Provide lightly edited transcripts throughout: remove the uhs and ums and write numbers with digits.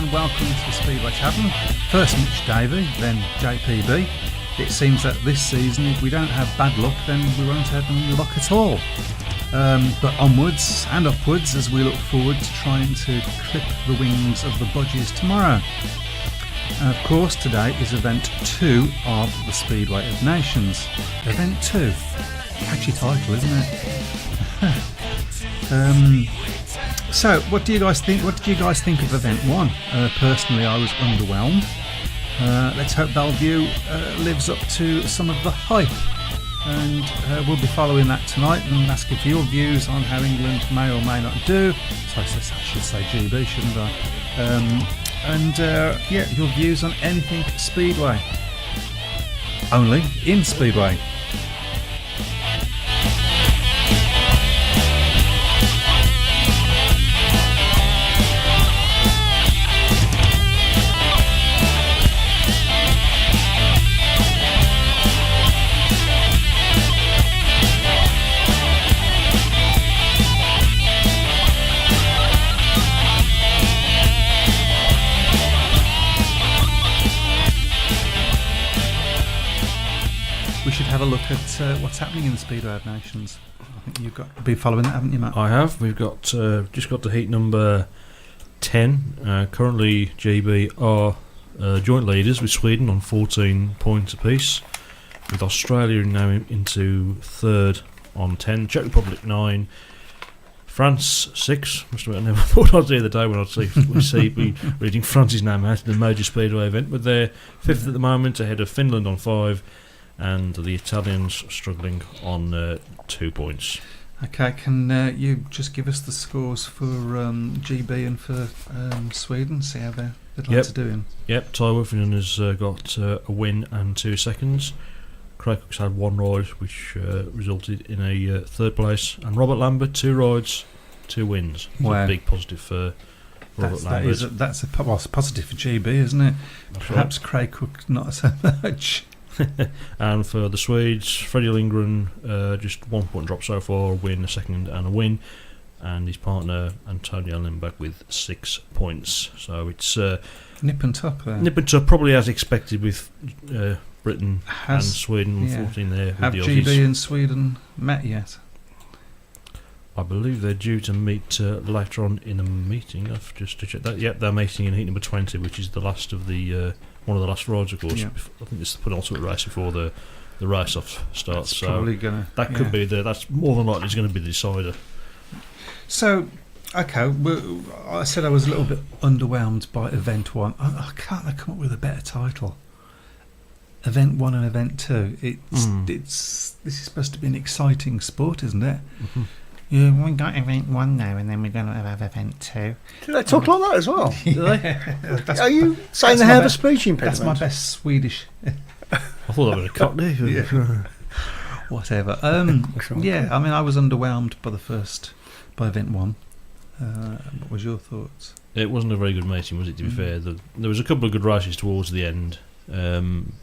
and welcome to the Speedway Tavern. First Mitch Davey, then JPB. It seems that this season, if we don't have bad luck, then we won't have any luck at all. But onwards and upwards as we look forward to trying to clip the wings of the budgies tomorrow. And of course, today is event 2 of the Speedway of Nations. Event 2. Catchy title, isn't it? So, what do you guys think? What did you guys think of event 1? Personally, I was underwhelmed. Let's hope Bellevue lives up to some of the hype. And we'll be following that tonight and asking for your views on how England may or may not do. So I should say GB, shouldn't I? Your views on anything Speedway. Only in Speedway. Have a look at what's happening in the Speedway of Nations. I think you've got to be following that, haven't you, Matt? I have. We've got just got to heat number 10. Currently, GB are joint leaders with Sweden on 14 points apiece, with Australia now into third on 10, Czech Republic 9, France 6. Must admit, I never thought I'd see the day when I'd see reading France's name out in the major Speedway event, but they're fifth at the moment, ahead of Finland on 5. And the Italians struggling on 2 points. Okay, can you just give us the scores for GB and for Sweden? See how they're lads are doing. Yep, Ty Wolfenden has got a win and 2 seconds. Craig Cook's had 1 ride, which resulted in a third place. And Robert Lambert, 2 rides, 2 wins. Wow. A big positive for Robert Lambert. That's a positive for GB, isn't it? That's Perhaps right. Craig Cook not so much. And for the Swedes, Freddie Lindgren, just 1 point drop so far, a win, a second and a win, and his partner Antonio Lindberg with 6 points. So it's nip and tuck there. Nip and tuck, probably as expected with Britain and Sweden on 14 there. Have the GB Aussies. and Sweden met yet? I believe they're due to meet later on in a meeting. I've just to check that. Yep, they're meeting in heat number 20, which is the last of the one of the last rides, of course. Yeah. I think it's the penultimate race before the race-off starts. That's so probably gonna, that could be that's more than likely is going to be the decider. So, okay, I said I was a little bit underwhelmed by Event 1. I can't come up with a better title. Event 1 and Event 2. This is supposed to be an exciting sport, isn't it? Mm-hmm. Yeah, we got Event 1 now, and then we're going to have Event 2. Do they talk like that as well? Do they? Are you saying they have a speech impediment? That's my best Swedish. I thought that was a cockney. Whatever. Yeah, I mean, I was underwhelmed by Event 1. What was your thoughts? It wasn't a very good meeting, was it, to be fair? There was a couple of good races towards the end. Didn't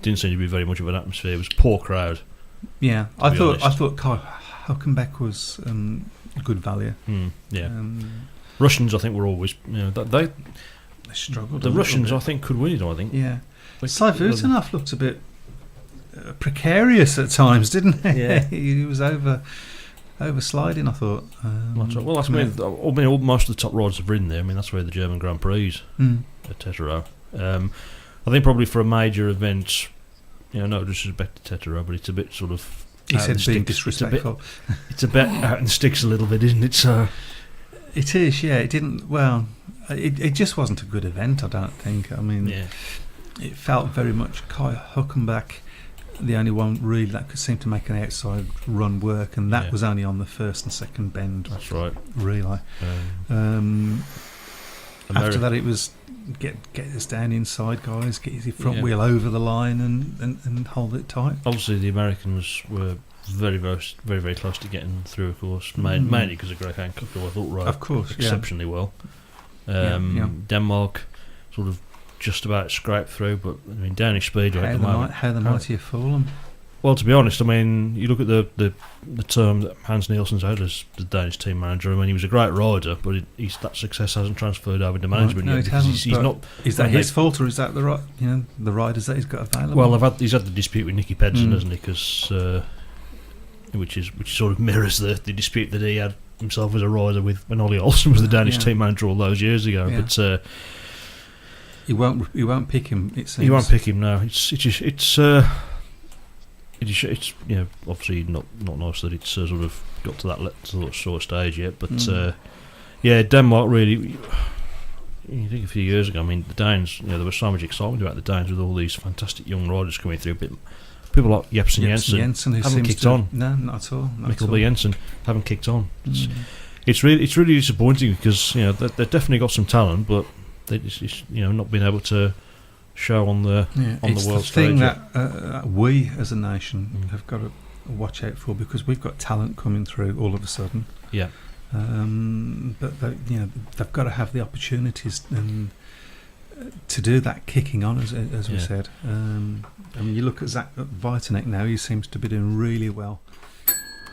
seem to be very much of an atmosphere. It was a poor crowd. Yeah, I thought Kai Hülkenberg was good value. Yeah. Russians, I think, were always they struggled. The Russians, I think, could win it. I think. Yeah. Sayvutinov looked a bit precarious at times, didn't he? Yeah. He was oversliding, I thought. Well, that's where most of the top riders are in there. I mean, that's where the German Grand Prix at Tetero. I think probably for a major event, no disrespect to Tetero, but it's a bit sort of. He said being disrespectful. It's a bit out in the sticks a little bit, isn't it? So it is, yeah. It didn't. Well, it just wasn't a good event. I don't think. I mean, it felt very much Kai Hülkenberg, the only one really that could seem to make an outside run work, and that was only on the first and second bend. That's right. Really. After that, it was get us down inside, guys. Get your front wheel over the line and hold it tight. Obviously, the Americans were very, very, very, very close to getting through. Of course, mainly because of Greg Hancock, who I thought rode exceptionally well. Denmark sort of just about scraped through, but I mean Danish Speedway at the moment. How the mighty have fallen. Well, to be honest, I mean, you look at the term that Hans Nielsen's had as the Danish team manager. I mean, he was a great rider, but that success hasn't transferred over to management no, yet. it hasn't. He's not. Is that his fault, or is that the riders that he's got available? Well, he's had the dispute with Nicky Pedersen, hasn't he? Because which sort of mirrors the dispute that he had himself as a rider with when Ollie Olsen was the Danish team manager all those years ago. Yeah. But he won't pick him. It seems. He won't pick him now. It's obviously not nice that it's sort of got to that sort of stage yet, but Denmark really. You think a few years ago, I mean, the Danes. There was so much excitement about the Danes with all these fantastic young riders coming through. But people like Jepsen Jensen haven't kicked on. No, not at all. Mikkel B. Jensen haven't kicked on. It's really disappointing because they've definitely got some talent, but they just not being able to show on the world stage. It's the thing that we as a nation have got to watch out for, because we've got talent coming through all of a sudden. Yeah. But they've got to have the opportunities and to do that kicking on, as we said. I mean, you look at Zach Vitanek now; he seems to be doing really well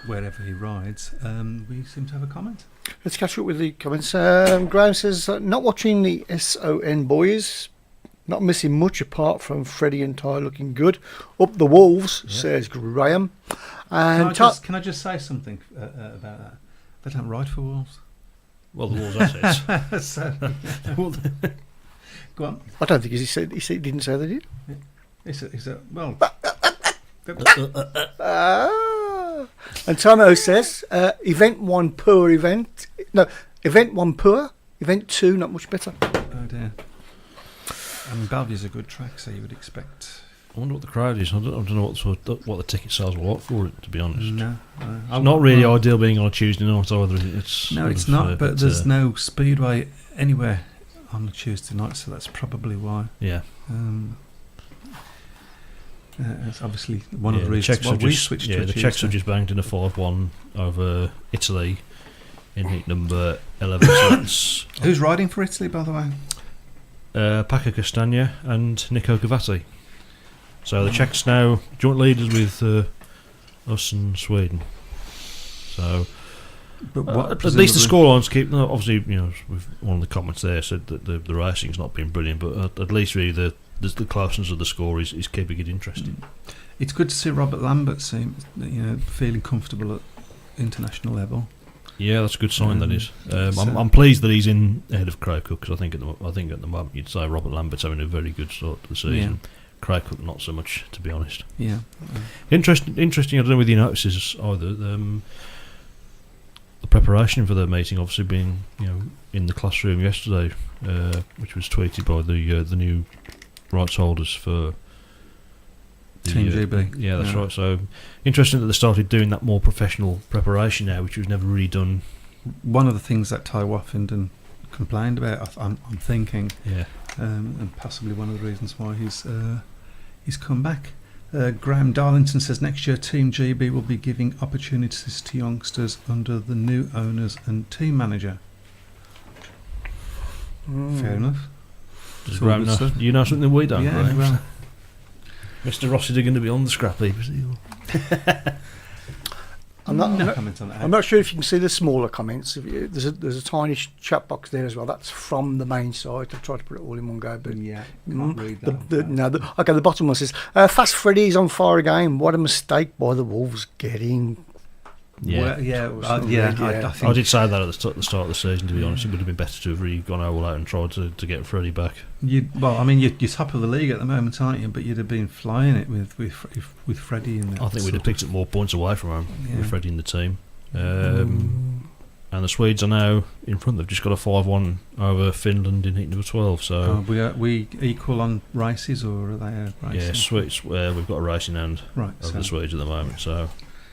wherever he rides. We seem to have a comment. Let's catch up with the comments. Graham says, not watching the SON boys, not missing much apart from Freddie and Ty looking good. Up the Wolves, says Graham. And can I just say something about that? They don't ride for Wolves. Well, the Wolves assets. So, go on. I don't think he didn't say they did. And Tomo says, event 1 poor event. No, event 1 poor, event 2 not much better. Oh dear. I mean, Belview's a good track, so you would expect. I wonder what the crowd is. I don't know what the ticket sales were like for it, to be honest. No. It's not really ideal being on a Tuesday night either. It's not, but there's no Speedway anywhere on a Tuesday night, so that's probably why. Yeah. It's obviously one of the reasons why we switched to a the Tuesday. Czechs have just banged in a 5-1 over Italy in heat number 11. So who's riding for Italy, by the way? Paco Castagna and Nico Gavatti. So the Czechs now joint leaders with us and Sweden. So, but at least the scorelines keep. Obviously, with one of the comments there said that the racing's not been brilliant, but at least really the closeness of the score is keeping it interesting. It's good to see Robert Lambert feeling comfortable at international level. Yeah, that's a good sign. That is. I'm pleased that he's in ahead of Craig Cook, because I think at the moment you'd say Robert Lambert's having a very good start to the season. Craig Cook not so much, to be honest. Yeah. Interesting. I don't know whether you noticed either. The preparation for the meeting, obviously being in the classroom yesterday, which was tweeted by the new rights holders for Team GB. Yeah, that's right. So interesting that they started doing that more professional preparation now, which was never really done. One of the things that Ty Woffington complained about, I'm thinking, and possibly one of the reasons why he's come back. Graham Darlington says next year Team GB will be giving opportunities to youngsters under the new owners and team manager. Fair enough. Does Graham know? You know something we don't, yeah, Graham? well, Mr. Rossi, they're going to be on the scrap heap, is he? I'm not comment on that. I'm not sure if you can see the smaller comments. There's a tiny chat box there as well. That's from the main site. I've tried to put it all in one go, but can't read that. The bottom one says, Fast Freddy's on fire again. What a mistake by the Wolves getting. Yeah, I think I did say that at the start of the season. To be honest, it would have been better to have really gone all out and tried to get Freddie back. you're top of the league at the moment, aren't you? But you'd have been flying it with Freddie in there. I think we'd have picked up more points away from him with Freddie in the team. And the Swedes are now in front. They've just got a 5-1 over Finland in heat number 12. So we equal on races, or are they racing? Yeah, Swedes. We've got a racing hand over the Swedes at the moment.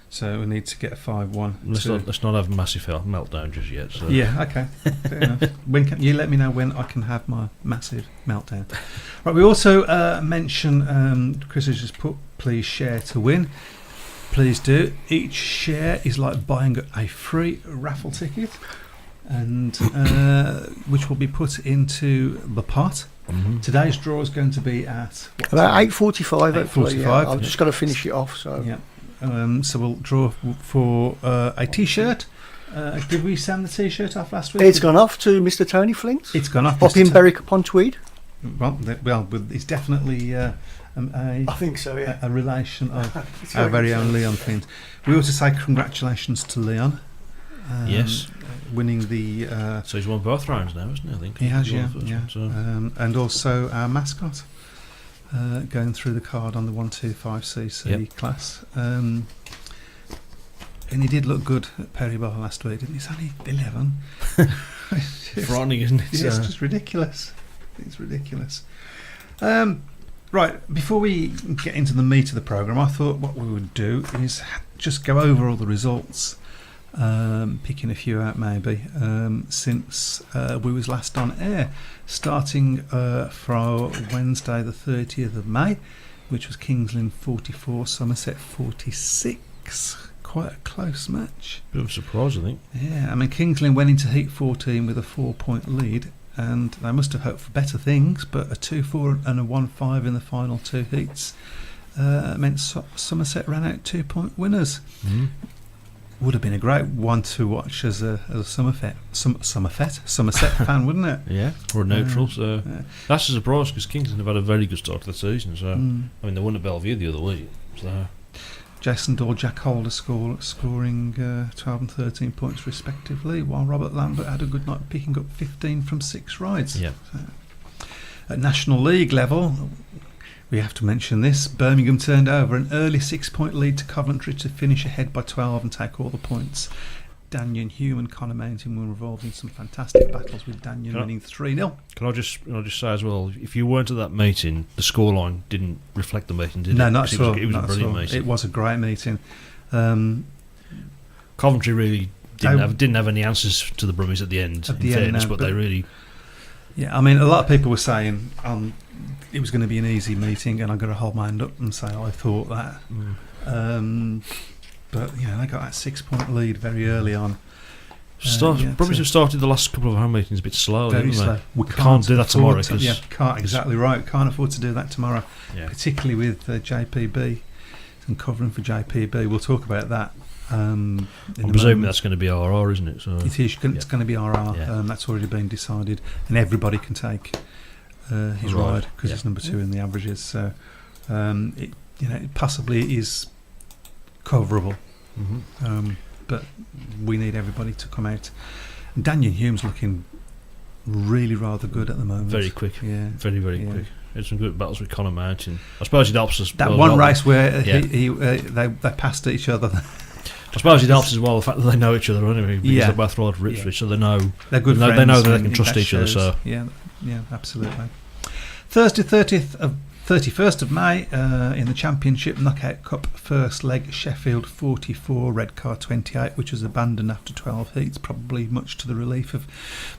So we need to get a 5-1. Let's not have a massive meltdown just yet. So. Yeah, okay. Fair enough. When can you let me know when I can have my massive meltdown? Right. We also mention Chris has just put, please share to win. Please do. Each share is like buying a free raffle ticket, and which will be put into the pot Today's draw is going to be at About 8:45. 8:45, Yeah. I've yeah. just got to finish it off. So Yeah. So we'll draw for a T-shirt. Did we send the T-shirt off last week? it's gone off to Mr. Tony Flint. It's gone off. Up in Mr. Berwick upon Tweed. Well, it's definitely I think so. Yeah. a relation of our very own Leon Flint. We ought to say congratulations to Leon. Yes. Winning the. So he's won both rounds now, isn't he? I think He has, He's won yeah. the first Yeah. one, so. And also our mascot going through the card on the 125cc class. And he did look good at Perry Bar last week, didn't he? He's only 11. Frightening, isn't it? It's just ridiculous. It's ridiculous. Right, before we get into the meat of the programme, I thought what we would do is just go over all the results, picking a few out maybe, since we was last on air, starting from Wednesday the 30th of May, which was Kings Lynn 44, Somerset 46. Quite a close match. Bit of a surprise, I think. Yeah, I mean, Kings Lynn went into Heat 14 with a 4-point lead, and they must have hoped for better things, but a 2-4 and a 1-5 in the final two heats meant Somerset ran out 2-point winners. Would have been a great one to watch as a Somerset fan, wouldn't it? Yeah, or a neutral. So Yeah. that's a surprise because Kingston have had a very good start to the season. So I mean, they won at Bellevue the other week. So Jason Dahl, Jack Holder scoring 12 and 13 points respectively, while Robert Lambert had a good night, picking up 15 from 6 rides. yeah, At National League level, we have to mention this. Birmingham turned over an early 6-point lead to Coventry to finish ahead by 12 and take all the points. Danyon Hume and Connor Mountain were involved in some fantastic battles, with Danyon winning 3-0. Can I just say as well, if you weren't at that meeting, the scoreline didn't reflect the meeting, did it? No, not 'Cause at all. It was a brilliant meeting. It was a great meeting. Coventry really didn't have any answers to the Brummies at the end. At the in end, fairness, no, but but- they really. Yeah, I mean, a lot of people were saying it was going to be an easy meeting, and I've got to hold my hand up and say I thought that. But they got that 6-point lead very early on. Brummies have started the last couple of home meetings a bit slow. Very haven't slow. they? We can't do that tomorrow. Can't, exactly right. Can't afford to do that tomorrow, Yeah. particularly with JPB and covering for JPB. We'll talk about that. I'm presuming that's going to be RR, isn't it? So It is. It's going to be RR. Yeah. That's already been decided, and everybody can take his ride because it's number 2 in the averages. So it possibly is coverable. But we need everybody to come out. And Daniel Hume's looking really rather good at the moment. very quick. Yeah. Very, very quick. Had some good battles with Connor Mountain. I suppose it helps us. That well, one well, race where yeah. they passed each other. I suppose it helps as well the fact that they know each other anyway. Because Yeah. they both ride for Ipswich, so they know. They're good They friends. know that they and can trust that each other. shows. So Yeah, absolutely. Thursday, 31st of May, in the Championship Knockout Cup first leg, Sheffield 44, Redcar 28, which was abandoned after 12 heats, probably much to the relief of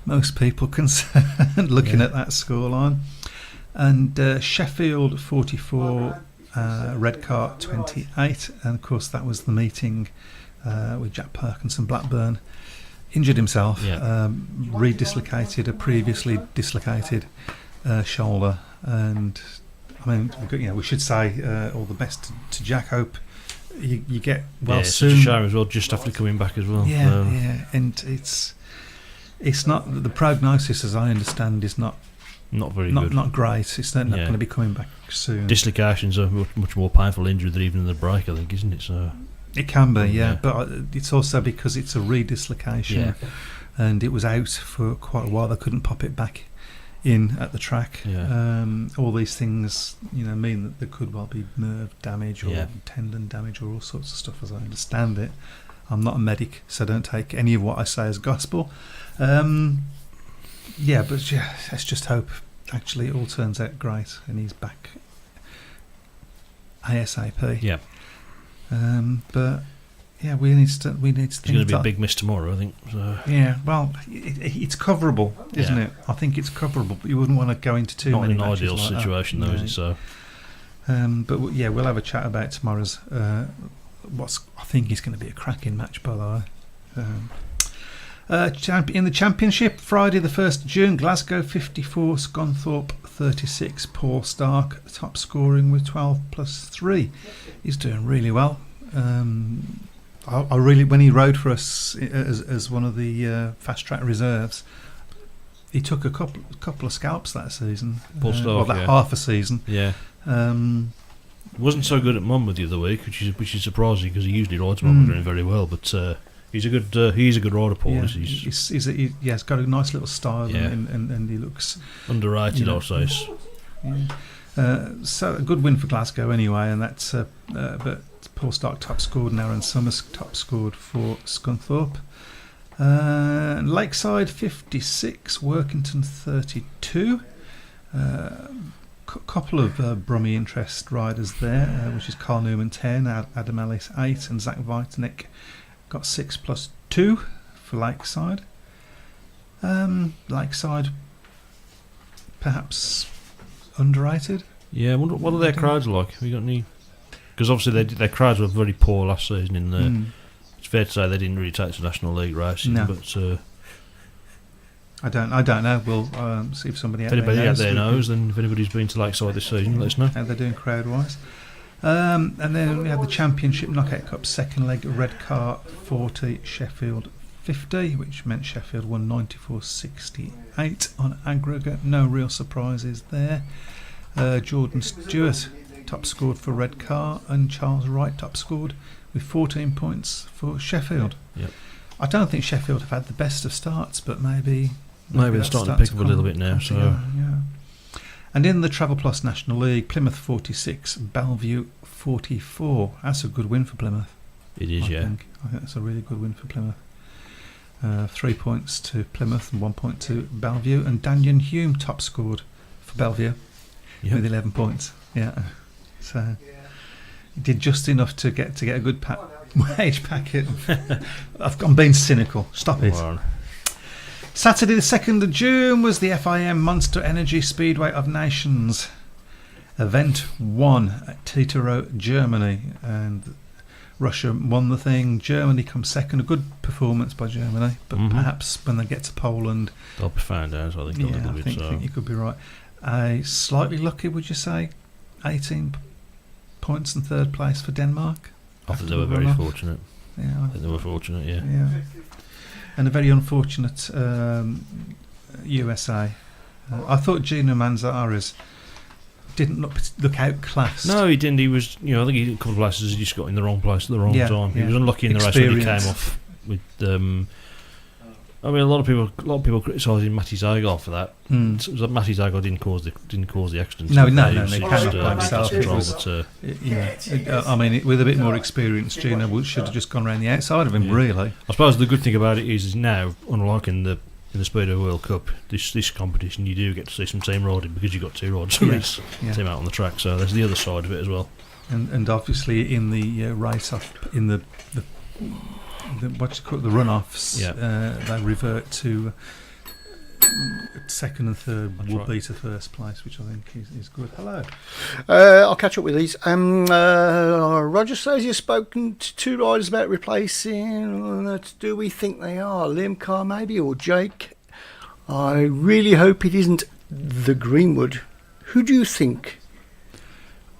most people concerned looking at that scoreline. And Sheffield 44, Redcar 28, and of course that was the meeting with Jack Parkinson. Blackburn injured himself, re-dislocated a previously dislocated shoulder, and I mean, we should say all the best to Jack. Hope you get well soon. Such a shame as well, just after coming back as well. Yeah, and it's not the prognosis, as I understand, is not very good. Not great. It's not going to be coming back soon. Dislocations are much more painful injury than even the break, I think, isn't it? So it can be, but it's also because it's a re-dislocation, and it was out for quite a while. They couldn't pop it back in at the track. All these things mean that there could well be nerve damage or tendon damage or all sorts of stuff, as I understand it. I'm not a medic, so don't take any of what I say as gospel. Let's just hope actually it all turns out great and he's back ASAP. We need to think. It's going to be a big miss tomorrow, I think. So. Yeah, well, it's coverable, isn't it? I think it's coverable, but you wouldn't want to go into too many matches. Not an ideal situation, though, is it? So, we'll have a chat about tomorrow's. I think is going to be a cracking match, by the way. In the championship, Friday the 1st of June, Glasgow 54, Scunthorpe 36. Paul Stark top scoring with 12 plus 3. He's doing really well. I really, when he rode for us as one of the fast track reserves, he took a couple of scalps that season. Paul Stark, half a season. Yeah. Wasn't so good at Monmouth the other week, which is surprising because he usually rides Monmouth doing very well. But he's a good rider, Paul. Yeah, he's got a nice little style, Yeah. and he looks underrated, I'll say. Yeah. So a good win for Glasgow anyway, and that's but Paul Stark top scored and Aaron Summers top scored for Scunthorpe. Lakeside 56, Workington 32. Couple of Brummie interest riders there, which is Carl Newman 10, Adam Ellis 8, and Zach Vitanek got 6 plus 2 for Lakeside. Lakeside perhaps underrated. Yeah, I wonder what are their crowds like? Have you got any? Because obviously their crowds were very poor last season. It's fair to say they didn't really take to National League racing. No. But I don't know. We'll see if somebody if out anybody there out there knows, then if anybody's been to Lakeside this season, let us know. How they're doing crowd wise. And then we have the Championship Knockout Cup second leg, Redcar 40, Sheffield 50, which meant Sheffield won 94.68 on aggregate. No real surprises there. Jordan Stewart top scored for Redcar, and Charles Wright top scored with 14 points for Sheffield. Yep. I don't think Sheffield have had the best of starts, but maybe they're starting to pick up a little bit now. So. Yeah. And in the Travel Plus National League, Plymouth 46, Bellevue 44. That's a good win for Plymouth. It is, I think that's a really good win for Plymouth. 3 points to Plymouth and 1 point to Bellevue, and Daniel Hume top scored for Bellevue with 11 points. Yeah, so he did just enough to get a good wage packet. I'm being cynical. Stop it. Well, Saturday the 2nd of June was the FIM Monster Energy Speedway of Nations Event 1 at Titero, Germany, and Russia won the thing. Germany comes second. A good performance by Germany, but perhaps when they get to Poland, they'll be found out. I think. I think you could be right. Slightly lucky, would you say? 18 points in third place for Denmark. I think they were very fortunate. Yeah, I think they were fortunate. Yeah. And a very unfortunate USA. I thought Gino Manzarres didn't look outclassed. No, he didn't. He was, I think he did a couple of places. He just got in the wrong place at the wrong time. He was unlucky in the race when he came off with. I mean, a lot of people criticising Matty Zagar for that. So Matty Zagar didn't cause the accident. No, he can't blame himself. I mean, with a bit more experience, Gino should have just gone around the outside of him. Really, I suppose the good thing about it is now, unlike in the Speedway World Cup, this competition, you do get to see some team riding because you've got two riders from each team out on the track. So there's the other side of it as well. And obviously in the race off in the what you call it, the runoffs, they revert to second and third will be to first place, which I think is good. Hello. I'll catch up with these. Roger says you've spoken to two riders about replacing. Do we think they are Liam Carr maybe or Jake? I really hope it isn't the Greenwood. Who do you think?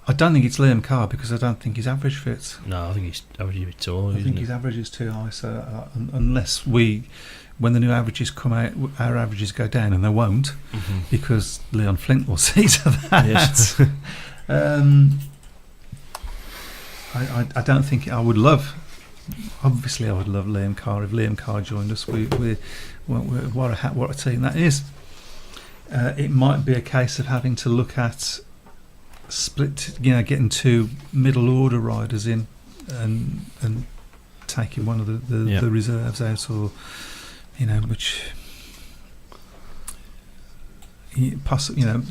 I don't think it's Liam Carr because I don't think his average fits. No, I think his average is a bit too high. I think his average is too high. So unless when the new averages come out, our averages go down, and they won't, because Leon Flint will see to that. Yes. I don't think I would love. Obviously, I would love Liam Carr if Liam Carr joined us. What a team that is. It might be a case of having to look at split, getting two middle order riders in and taking one of the reserves out, or which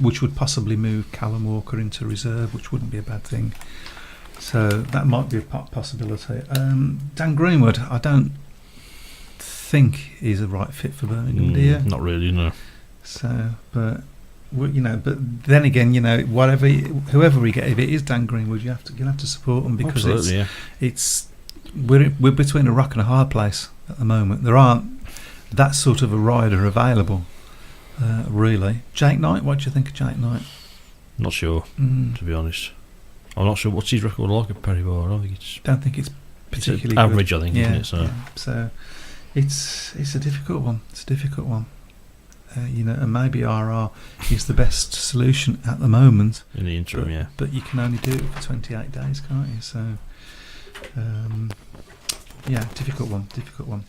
which would possibly move Callum Walker into reserve, which wouldn't be a bad thing. So that might be a possibility. Dan Greenwood, I don't think he's a right fit for Birmingham, do you? Not really, no. So, but then again, whoever we get, if it is Dan Greenwood, you'll have to support him, because we're between a rock and a hard place at the moment. There aren't that sort of a rider available. Really, Jake Knight. What do you think of Jake Knight? Not sure, to be honest. I'm not sure what's his record like at Perry Bar. I don't think it's particularly average. Good. I think, isn't it? So it's a difficult one. It's a difficult one. And maybe RR is the best solution at the moment in the interim. But you can only do it for 28 days, can't you? So difficult one.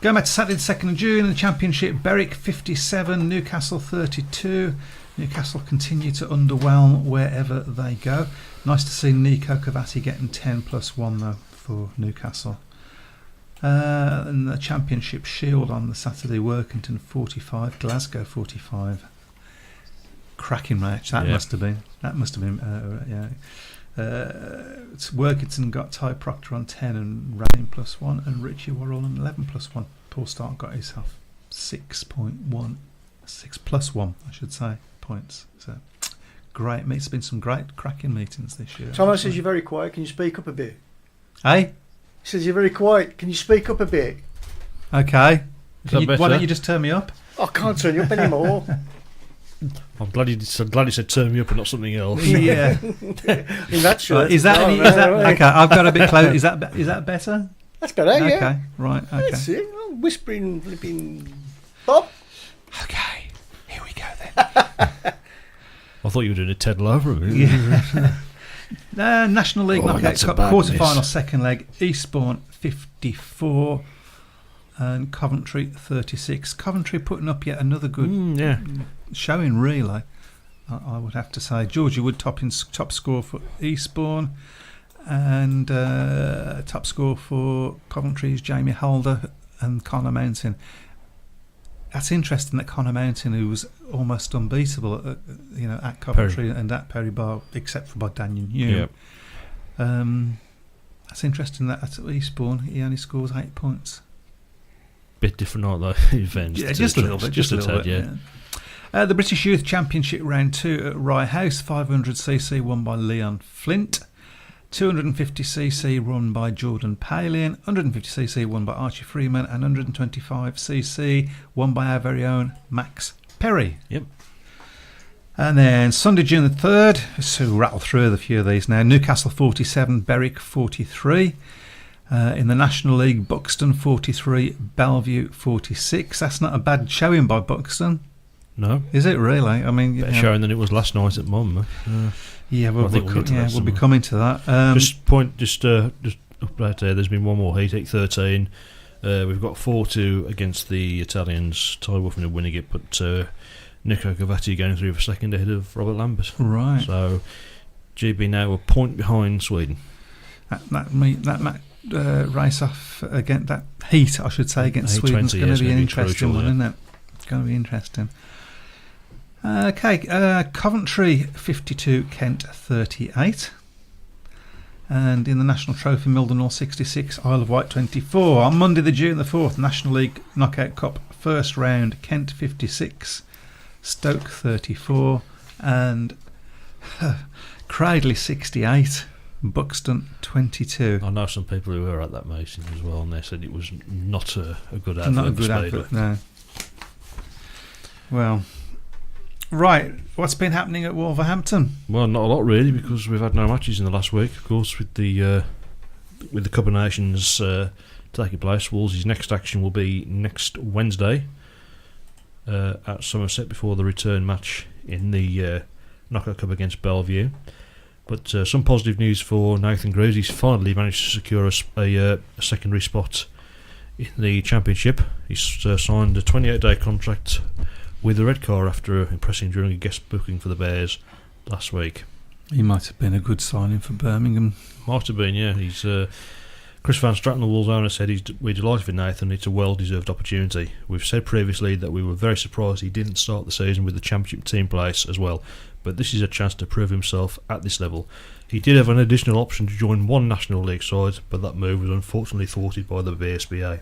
Going back to Saturday the 2nd of June in the Championship, Berwick 57, Newcastle 32. Newcastle continue to underwhelm wherever they go. Nice to see Nico Cavati getting 10 plus 1 though for Newcastle. And the Championship Shield on the Saturday, Workington 45, Glasgow 45. Cracking match that must have been. Workington got Ty Proctor on 10 and Rain plus 1, and Richie Worrell on 11 plus 1. Paul Stark got himself 6 plus 1, I should say, points. So great. It's been some great cracking meetings this year. Thomas says you're very quiet. Can you speak up a bit? Hey? He says you're very quiet. Can you speak up a bit? Okay. Why don't you just turn me up? I can't turn you up anymore. I'm glad you said turn me up and not something else. Yeah. In that shirt. Is that okay? I've got a bit close. Is that better? That's better. Yeah. Okay. Right. Okay. That's it. I'm whispering, flipping. Bob. Okay. Here we go then. I thought you were doing a Ted Lover. Yeah. National League Knockout Cup quarter-final second leg, Eastbourne 54 and Coventry 36. Coventry putting up yet another good showing, really, I would have to say. Georgie Wood top score for Eastbourne, and top score for Coventry is Jamie Halder and Connor Mountain. That's interesting that Connor Mountain, who was almost unbeatable at Coventry and at Perry Bar, except for by Daniel Hume. Yep. That's interesting that at Eastbourne he only scores 8 points. Bit different, aren't they? Events. Yeah, just a little bit. Just a little bit. Yeah. The British Youth Championship round 2 at Rye House, 500cc won by Leon Flint. 250cc run by Jordan Palin, 150cc won by Archie Freeman, and 125cc won by our very own Max Perry. Yep. And then Sunday, June the 3rd, so we'll rattle through a few of these now. Newcastle 47, Berwick 43. In the National League, Buxton 43, Bellevue 46. That's not a bad showing by Buxton. No. Is it really? I mean, better showing than it was last night at Mum. Yeah, we'll be coming to that. Just update there. There's been one more heat, 8-13. We've got 4-2 against the Italians. Ty Wolfen winning it, but Nico Cavati going through for second ahead of Robert Lambert. Right. So GB now a point behind Sweden. That race off against that heat, I should say, against Sweden is going to be an interesting one, isn't it? It's going to be interesting. Coventry 52, Kent 38. And in the National Trophy, Mildenhall 66, Isle of Wight 24. On Monday, the June the 4th, National League Knockout Cup first round, Kent 56, Stoke 34, and Cradley 68, Buxton 22. I know some people who were at that meeting as well, and they said it was not a good advert. Not a good advert, no. Well, right, what's been happening at Wolverhampton? Well, not a lot really, because we've had no matches in the last week, of course, with the Cup of Nations taking place. Wolves' next action will be next Wednesday at Somerset before the return match in the Knockout Cup against Bellevue. But some positive news for Nathan Greaves. He's finally managed to secure a secondary spot in the Championship. He's signed a 28-day contract with the Red Car after impressing during a guest booking for the Bears last week. He might have been a good signing for Birmingham. Might have been, yeah. He's Chris Van Stratton, the Wolves owner, said we're delighted with Nathan. It's a well-deserved opportunity. We've said previously that we were very surprised he didn't start the season with the Championship team place as well, but this is a chance to prove himself at this level. He did have an additional option to join one National League side, but that move was unfortunately thwarted by the BSBA.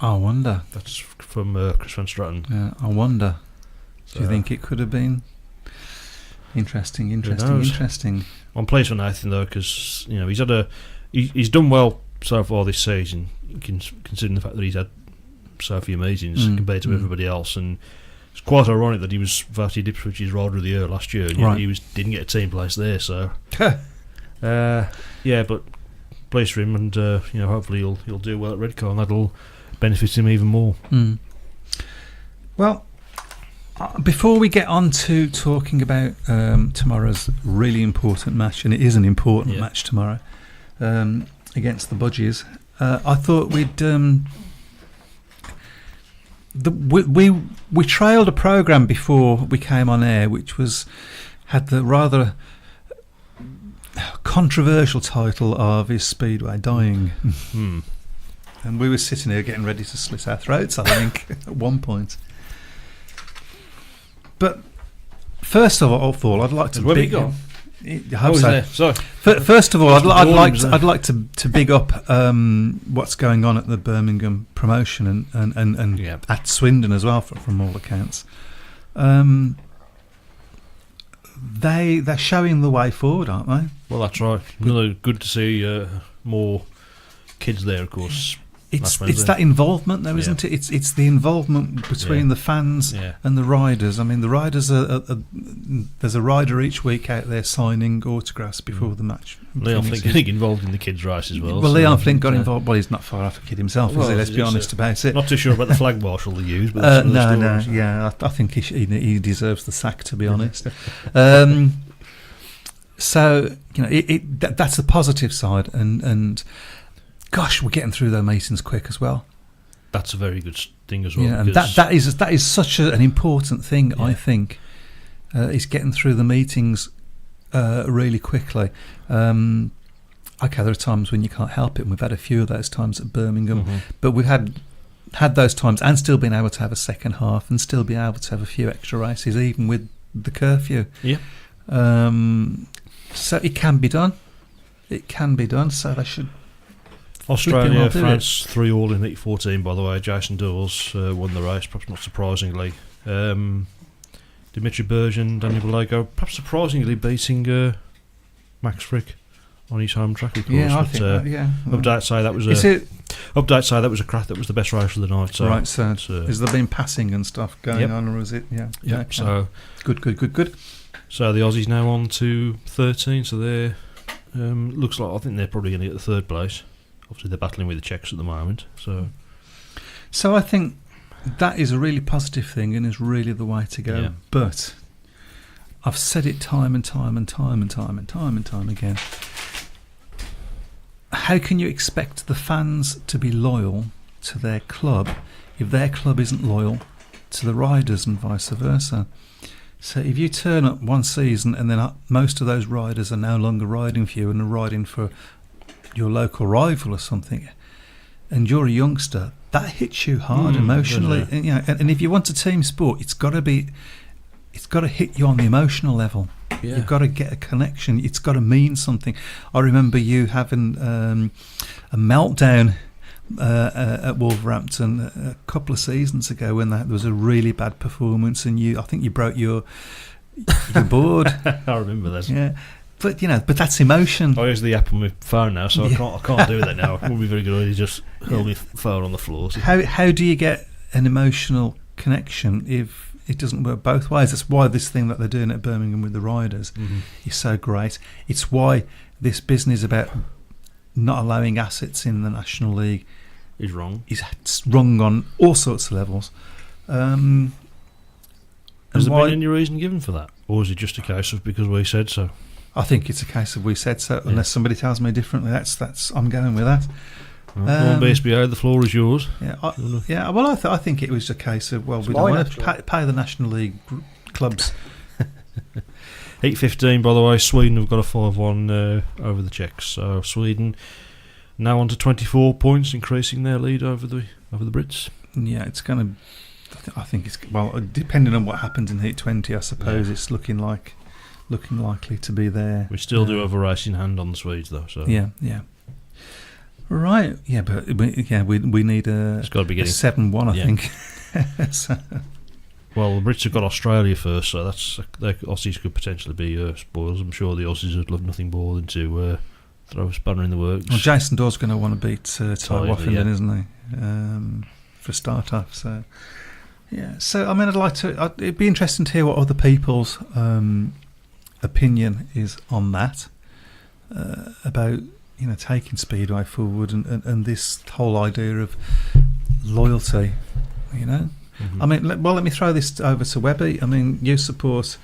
I wonder. That's from Chris Van Stratton. Yeah, I wonder. Do you think it could have been interesting? I'm pleased for Nathan though, because he's done well so far this season, considering the fact that he's had so few meetings compared to everybody else, and it's quite ironic that he was voted Ipswich's Rider of the Year last year, and Right. he didn't get a team place there. So, yeah, but pleased for him, and hopefully he'll do well at Redcar, and that'll benefit him even more. Well, before we get on to talking about tomorrow's really important match, and it is an important match tomorrow against the Budgies, I thought we trailed a programme before we came on air, which had the rather controversial title of "Is Speedway Dying?" And we were sitting here getting ready to slit our throats, I think, at one point. But first of all, I'd like to Where we big. go? I hope so. Sorry. First of all, I'd like to big up what's going on at the Birmingham promotion and at Swindon as well, from all accounts. They're showing the way forward, aren't they? Well, that's right. Really good to see more kids there, of course. It's that involvement, though, isn't it? It's the involvement between the fans and the riders. I mean, the riders there's a rider each week out there signing autographs before the match. Leon Flint getting involved in the kids' race as well. Well, Leon Flint got involved. Well, he's not far off a kid himself, is he? Let's be honest about it. Not too sure about the flag marshal they use, but no, yeah, I think he deserves the sack, to be honest. So that's the positive side, and gosh, we're getting through those meetings quick as well. That's a very good thing as well. Yeah, and that is such an important thing. I think is getting through the meetings really quickly. Okay, there are times when you can't help it, and we've had a few of those times at Birmingham, but we've had those times and still been able to have a second half and still be able to have a few extra races, even with the curfew. Yeah. So it can be done. It can be done. So they should. Australia, France 3-all in Heat 14, by the way. Jason Dawes won the race, perhaps not surprisingly. Dimitri Bergen, Daniel Vallejo, perhaps surprisingly beating Max Frick on his home track, of course. Yeah, I think that, Updates say that was Updates say that was that was the best race of the night. So, right, so has there been passing and stuff going on, or is it? Yeah. Okay. So good. So the Aussies now on to 13. So they're looks like I think they're probably going to get the third place. Obviously, they're battling with the Czechs at the moment. So I think that is a really positive thing and is really the way to go. Yeah. But I've said it time and time again. How can you expect the fans to be loyal to their club if their club isn't loyal to the riders and vice versa? So if you turn up one season and then most of those riders are no longer riding for you and are riding for your local rival or something, and you're a youngster, that hits you hard emotionally. And if you want a team sport, it's got to hit you on the emotional level. Yeah. You've got to get a connection. It's got to mean something. I remember you having a meltdown at Wolverhampton a couple of seasons ago when there was a really bad performance, and I think you broke your board. I remember that. Yeah. But but that's emotion. I use the app on my phone now, so I can't do that now. It would be very good to just hold my phone on the floor. So. How do you get an emotional connection if it doesn't work both ways? That's why this thing that they're doing at Birmingham with the riders is so great. It's why this business about not allowing assets in the National League is wrong. It's wrong on all sorts of levels. Has there been any reason given for that, or is it just a case of because we said so? I think it's a case of we said so. Yeah. Unless somebody tells me differently, that's I'm going with that. Well, BSBA, the floor is yours. Yeah, Well, I think it was a case of we don't want to pay the National League clubs. Heat 15, by the way, Sweden have got a 5-1 over the Czechs. So Sweden now on to 24 points, increasing their lead over the Brits. Yeah, it's going to. I think it's depending on what happens in Heat 20, I suppose it's looking likely to be there. We still do have a race in hand on the Swedes, though. So yeah. Right, yeah, but we need it's got to be getting 7-1, I think. So. Well, the Brits have got Australia first, so the Aussies could potentially be spoils. I'm sure the Aussies would love nothing more than to throw a spanner in the works. Well, Jason Dawes going to want to beat Ty Woffington, isn't he? for a start off. So yeah. So I mean, it'd be interesting to hear what other people's opinion is on that, about taking Speedway forward and this whole idea of loyalty. Mm-hmm. I mean, let me throw this over to Webby. I mean, you support.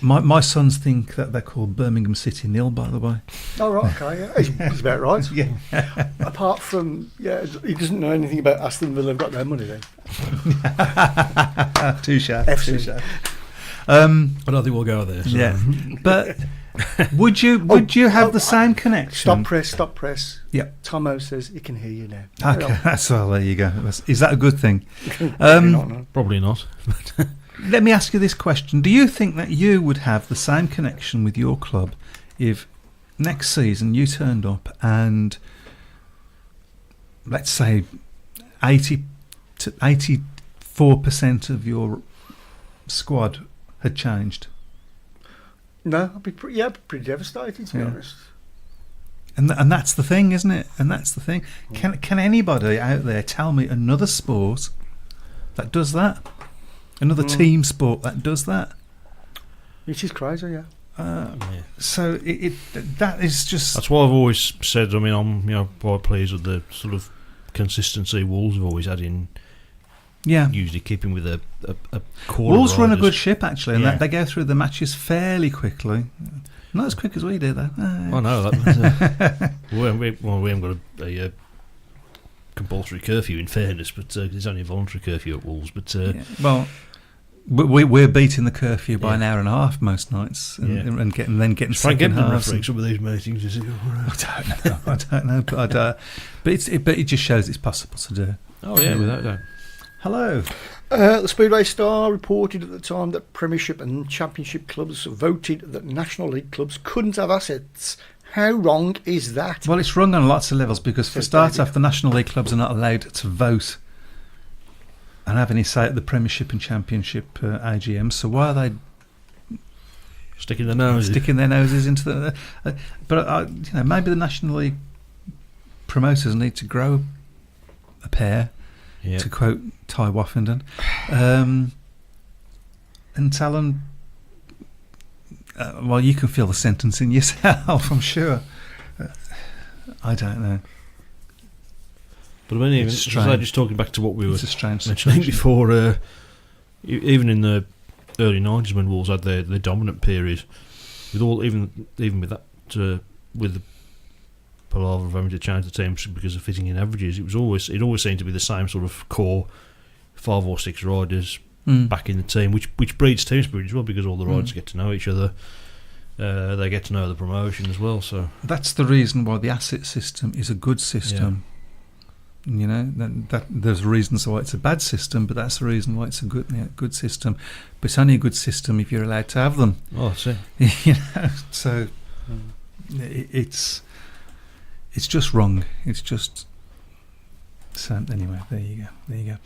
My sons think that they're called Birmingham City nil, by the way. Oh, right, okay, yeah. He's about right. Yeah. Apart from, he doesn't know anything about Aston Villa. Have got no money then. Touche. FC. I don't think we'll go there. So. Yeah, but would you have the same connection? Stop press. Yeah. Tomo says he can hear you now. Okay, that's all. There you go. Is that a good thing? Probably not. Let me ask you this question: do you think that you would have the same connection with your club if next season you turned up and, let's say, 80 to 84% of your squad had changed? No, I'd be pretty devastated, to be honest. And that's the thing, isn't it? And that's the thing. Can anybody out there tell me another sport that does that? Another team sport that does that? Which is crazy, yeah. So that is just. That's what I've always said. I mean, I'm quite pleased with the sort of consistency Wolves have always had in. Yeah. Usually keeping with a core. Wolves run a good ship actually, and Yeah. they go through the matches fairly quickly. Not as quick as we do, though. I know that. We haven't got a compulsory curfew, in fairness, but there's only a voluntary curfew at Wolves. But well, we're beating the curfew by an hour and a half most nights, and getting second halves. Some of these meetings, is it? I don't know, but it just shows it's possible to do. Oh yeah, without doubt. Hello. The Speedway Star reported at the time that Premiership and Championship clubs voted that National League clubs couldn't have assets. How wrong is that? Well, it's wrong on lots of levels because, for Says start David. off, the National League clubs are not allowed to vote and have any say at the Premiership and Championship AGM. So why are they Sticking their noses into the? But maybe the National League promoters need to grow a pair. Yeah. To quote Ty Woffenden, and tell them, well, you can feel the sentence in yourself, I'm sure. I don't know. But I mean, even It's strange. just talking back to what we were It's a strange mentioning situation. before, even in the early 90s when Wolves had their dominant period, even with that, with the palaver of having to change the teams because of fitting in averages, it always seemed to be the same sort of core 5 or 6 riders back in the team, which breeds team spirit as well, because all the riders get to know each other. They get to know the promotion as well. So that's the reason why the asset system is a good system. That there's reasons why it's a bad system, but that's the reason why it's a good system. But it's only a good system if you're allowed to have them. Oh, that's it. So it's just wrong. It's just. So anyway, there you go.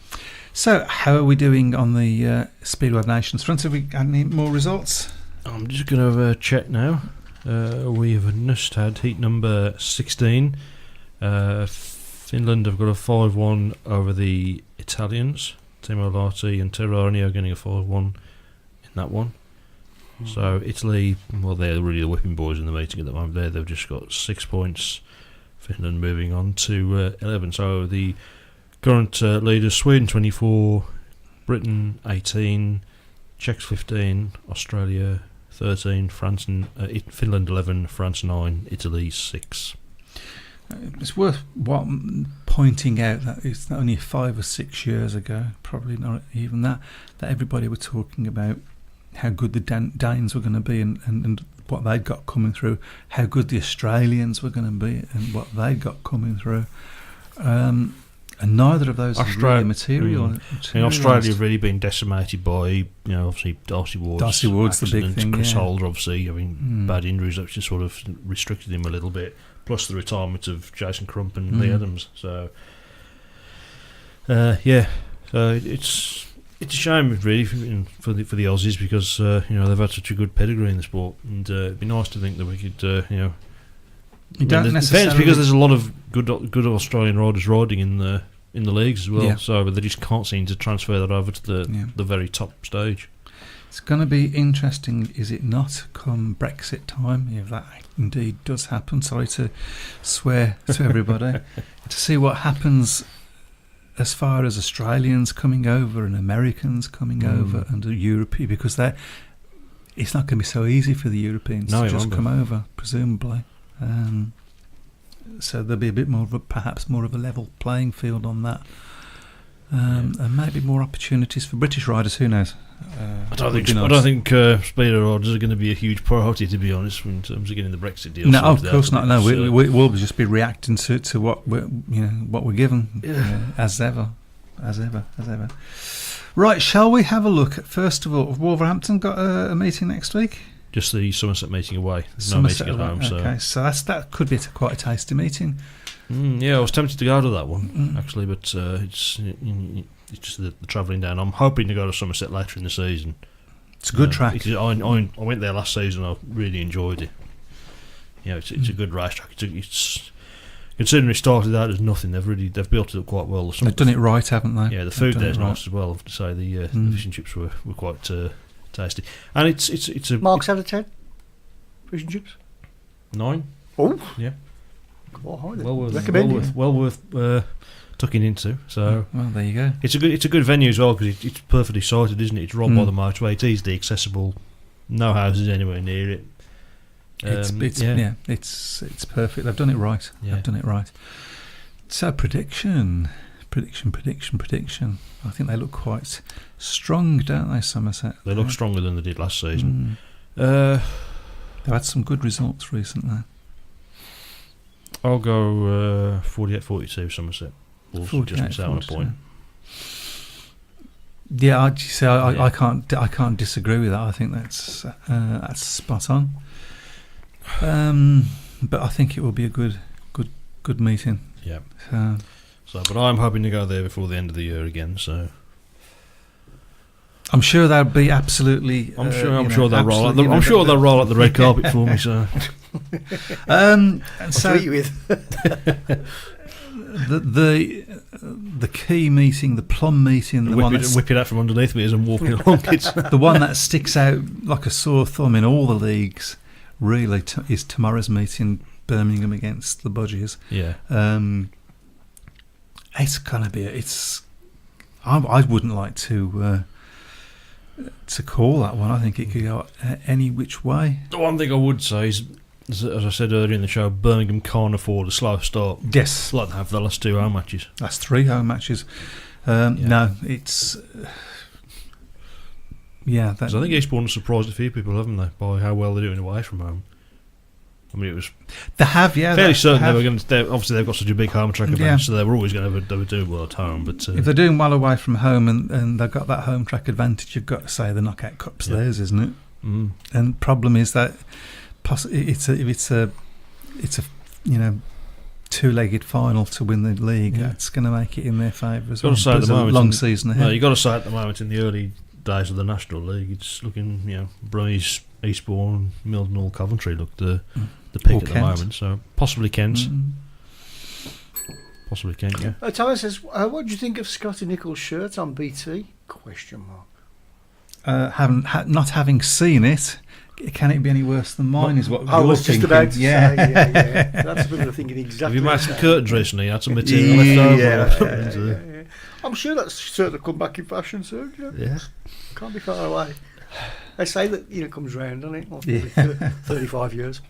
So how are we doing on the Speedway of Nations front? Have we got any more results? I'm just going to check now. We have just had heat number 16. Finland have got a 5-1 over the Italians. Timo Larti and Terranio getting a 5-1 in that one. So Italy, well, they're really the whipping boys in the meeting at the moment. They've just got 6 points. Finland moving on to 11. So the current leaders: Sweden 24, Britain 18, Czechs 15, Australia 13, France and Finland 11, France 9, Italy 6. It's worth pointing out that it's only 5 or 6 years ago, probably not even that everybody were talking about how good the Danes were going to be and what they'd got coming through, how good the Australians were going to be and what they'd got coming through. And neither of those is really material. In Australia, have really been decimated by, obviously Darcy Ward's the big thing. Chris Holder, obviously, having bad injuries, that's just sort of restricted him a little bit. Plus the retirement of Jason Crump and Lee Adams. So, so it's a shame, really, for the Aussies, because they've had such a good pedigree in the sport, and it'd be nice to think that we could, You don't necessarily, because there's a lot of good Australian riders riding in the in the leagues as well. Yeah. So but they just can't seem to transfer that over to the very top stage. It's going to be interesting, is it not, come Brexit time, if that indeed does happen. Sorry to swear to everybody. To see what happens as far as Australians coming over and Americans coming over and the European, because it's not going to be so easy for the Europeans to just come over, presumably. So there'll be a bit more of perhaps more of a level playing field on that. And maybe more opportunities for British riders, who knows? I don't think speeder riders are going to be a huge priority, to be honest, in terms of getting the Brexit deal. No, of course not. No, we'll just be reacting to what we're given, as ever. Right, shall we have a look at, first of all, Wolverhampton got a meeting next week? Just the Somerset meeting away. No meeting at home. Okay, so that could be quite a tasty meeting. I was tempted to go to that one actually, but it's just the travelling down. I'm hoping to go to Somerset later in the season. It's a good track. I went there last season. I really enjoyed it. It's a good racetrack. It's considering it started out as nothing. They've built it up quite well. They've done it right, haven't they? Yeah, the food there's nice as well. I have to say the fish and chips were quite tasty, and it's a Marks out of 10. Fish and chips. 9. Oh, yeah. Recommended. Well worth tucking into. So well, there you go. It's a good venue as well because it's perfectly sited, isn't it? It's right by the motorway. It's easily accessible. No houses anywhere near it. It's perfect. They've done it right. Yeah. They've done it right. So prediction. I think they look quite strong, don't they, Somerset? They look stronger than they did last season. They've had some good results recently. I'll go 48-42 Somerset. Wolves just miss out on a point. Yeah, I can't disagree with that. I think that's spot on. But I think it will be a good meeting. Yeah. But I'm hoping to go there before the end of the year again. So I'm sure they'll be absolutely. I'm sure they'll roll. I'm sure they'll roll out the red carpet for me. So. And so with the key meeting, the plum meeting, whip it out from underneath me as I'm walking along. It's the one that sticks out like a sore thumb in all the leagues. Really, is tomorrow's meeting, Birmingham against the Budgies. Yeah. It's gonna be. I wouldn't like to call that one. I think it could go any which way. The one thing I would say is, as I said earlier in the show, Birmingham can't afford a slow start. Yes, like they have the last 2 home matches. That's 3 home matches. No, it's So I think Eastbourne has surprised a few people, haven't they, by how well they're doing away from home. I mean, it was fairly certain they were going to. Obviously, they've got such a big home track advantage, so they were always going to do well at home. But if they're doing well away from home and they've got that home track advantage, you've got to say the knockout cup's theirs, isn't it? And problem is that it's a 2-legged final to win the league. That's going to make it in their favour as well. There's a long season ahead. No, you've got to say at the moment in the early days of the National League, it's looking, Brummie, Eastbourne, Mildenhall, Coventry look the pick at the moment. So possibly Kent. Possibly Kent, yeah. Thomas says, what do you think of Scotty Nichols' shirt on BT? ? Not having seen it, can it be any worse than mine? Is what I was just about to say. Yeah. That's a bit of thinking exactly. Have you made some curtains recently? You had some material left over? Yeah. I'm sure that's certainly come back in fashion soon. Yeah. Can't be far away. They say that it comes round, doesn't it? 35 years.